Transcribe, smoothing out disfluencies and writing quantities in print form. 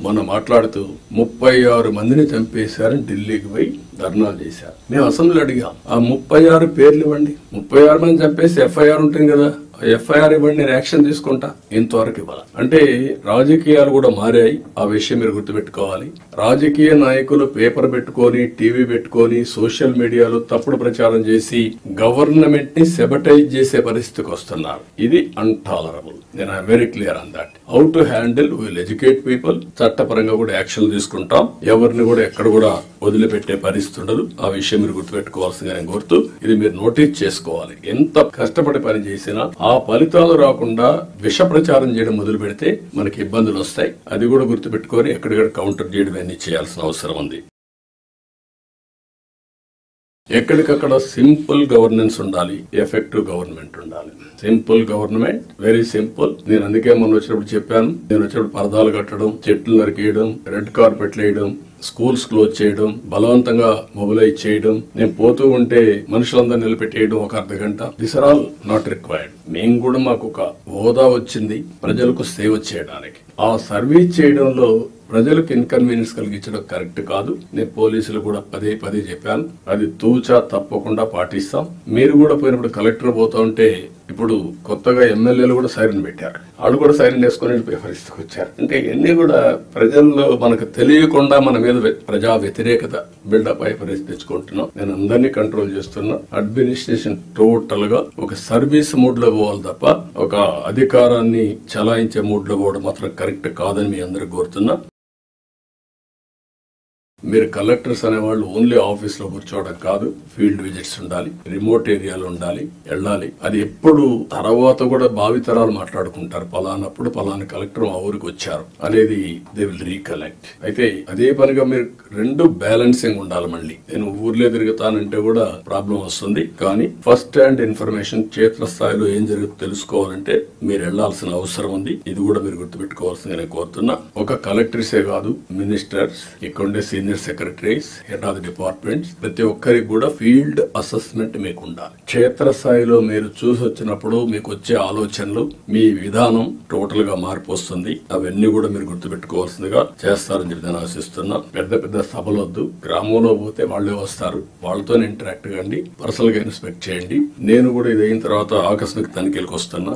మొన్న మాట్లాడుతూ 36 మందిని చంపేశారని ఢిల్లీకి పోయి ధర్నాలు చేశారు. మేము అసెంబ్లీ అడిగాం, ఆ 36 పేర్లు ఇవ్వండి. 36 మంది చంపేసి ఎఫ్ఐఆర్ ఉంటుంది కదా, ఎఫ్ఐఆర్ ఇవ్వండి, నేను యాక్షన్ తీసుకుంటా. ఇంతవరకు ఇవ్వాలి. అంటే రాజకీయాలు కూడా మారాయి. ఆ విషయం మీరు గుర్తుపెట్టుకోవాలి. రాజకీయ నాయకులు పేపర్ పెట్టుకొని, టీవీ పెట్టుకొని, సోషల్ మీడియాలో తప్పుడు ప్రచారం చేసి గవర్నమెంట్ ని సెబటైజ్ చేసే పరిస్థితికి వస్తున్నారు. ఇది అన్టాలరబుల్. నేను I very clear on that. How to handle, will educate people. చట్టపరంగా కూడా యాక్షన్ తీసుకుంటాం. ఎవరిని కూడా ఎక్కడ కూడా వదిలిపెట్టే పరిస్థితి ఉండదు. ఆ విషయం మీరు గుర్తుపెట్టుకోవాల్సిందిగా నేను కోరుతూ, ఇది మీరు నోటీస్ చేసుకోవాలి. ఎంత కష్టపడి పని చేసినా ఆ ఫలితాలు రాకుండా విష ప్రచారం చేయడం మొదలు పెడితే మనకి ఇబ్బందులు వస్తాయి. అది కూడా గుర్తుపెట్టుకొని ఎక్కడిక్కడ కౌంటర్ చేయడం అన్ని చేయాల్సిన అవసరం ఉంది. ఎక్కడికక్కడ సింపుల్ గవర్నెన్స్ ఉండాలి, ఎఫెక్టివ్ గవర్నమెంట్ ఉండాలి. Simple government, very simple. నేను అందుకే మొన్న వచ్చినప్పుడు చెప్పాను, నేను వచ్చినప్పుడు పరదాలు కట్టడం, చెట్లు నరికేయడం, రెడ్ కార్పెట్లు వేయడం, స్కూల్స్ క్లోజ్ చేయడం, బలవంతంగా మొబిలైజ్ చేయడం, నేను పోతూ ఉంటే మనుషులందరూ నిలబెట్టేయడం ఒక అర్ధగంట. This are all not required. మేము కూడా మాకు ఒక హోదా వచ్చింది ప్రజలకు సేవ చేయడానికి. ఆ సర్వీస్ చేయడంలో ప్రజలకు ఇన్కన్వీనియన్స్ కలిగించడం కరెక్ట్ కాదు. నేను పోలీసులు కూడా పదే పదే చెప్పాను, అది తూచా తప్పకుండా పాటిస్తాం. మీరు కూడా పోయినప్పుడు కలెక్టర్ పోతా ఉంటే ఇప్పుడు కొత్తగా ఎమ్మెల్యేలు కూడా సైరన్ పెట్టారు. వాళ్ళు కూడా సైరన్ వేసుకుని పరిస్థితికి వచ్చారు. అంటే ఇవన్నీ కూడా ప్రజల్లో మనకు తెలియకుండా మన మీద ప్రజా వ్యతిరేకత బిల్డప్ అయ్యే పరిస్థితి తెచ్చుకుంటున్నాం. నేను అందరినీ కంట్రోల్ చేస్తున్నా. అడ్మినిస్ట్రేషన్ టోటల్ గా ఒక సర్వీస్ మూడ్ లో పోవాలి తప్ప ఒక అధికారాన్ని చలాయించే మూడ్ లో పోవడం మాత్రం కరెక్ట్ కాదని మీ అందరూ కోరుతున్నా. మీరు కలెక్టర్స్ అనేవాళ్ళు ఓన్లీ ఆఫీస్ లో కూర్చోవడం కాదు, ఫీల్డ్ విజిట్స్ ఉండాలి, రిమోట్ ఏరియాలో ఉండాలి, వెళ్ళాలి. అది ఎప్పుడు తర్వాత కూడా భావితరాలు మాట్లాడుకుంటారు, పలానప్పుడు పలానా కలెక్టర్ మా ఊరికి వచ్చారు అనేది దే విల్ రీకలెక్ట్. అయితే అదే పనిగా మీరు రెండు బ్యాలెన్సింగ్ ఉండాలి. మళ్ళీ నేను ఊర్లో తిరుగుతానంటే కూడా ప్రాబ్లం వస్తుంది. కానీ ఫస్ట్ హ్యాండ్ ఇన్ఫర్మేషన్, క్షేత్రస్థాయిలో ఏం జరుగుతుందో తెలుసుకోవాలంటే మీరు వెళ్లాల్సిన అవసరం ఉంది. ఇది కూడా మీరు గుర్తుపెట్టుకోవాల్సింది నేను కోరుతున్నా. ఒక కలెక్టర్సే కాదు, మినిస్టర్స్, ఇక్కడుండే senior secretaries, head of the departments, ప్రతి ఒక్కరికి కూడా ఫీల్డ్ అసెస్మెంట్ మీకు ఉండాలి. క్షేత్రస్థాయిలో మీరు చూసి వచ్చినప్పుడు మీకు వచ్చే ఆలోచనలు, మీ విధానం టోటల్ గా మార్పు వస్తుంది. అవన్నీ కూడా మీరు గుర్తుపెట్టుకోవాల్సిందిగా చేస్తారని చెప్పి నేను ఆశిస్తున్నా. పెద్ద పెద్ద సభలొద్దు, గ్రామంలో పోతే వాళ్లే వస్తారు, వాళ్ళతో ఇంటరాక్ట్ కండి, పర్సనల్ గా ఇన్స్పెక్ట్ చేయండి. నేను కూడా ఇది అయిన తర్వాత ఆకస్మిక తనిఖీలకు వస్తున్నా.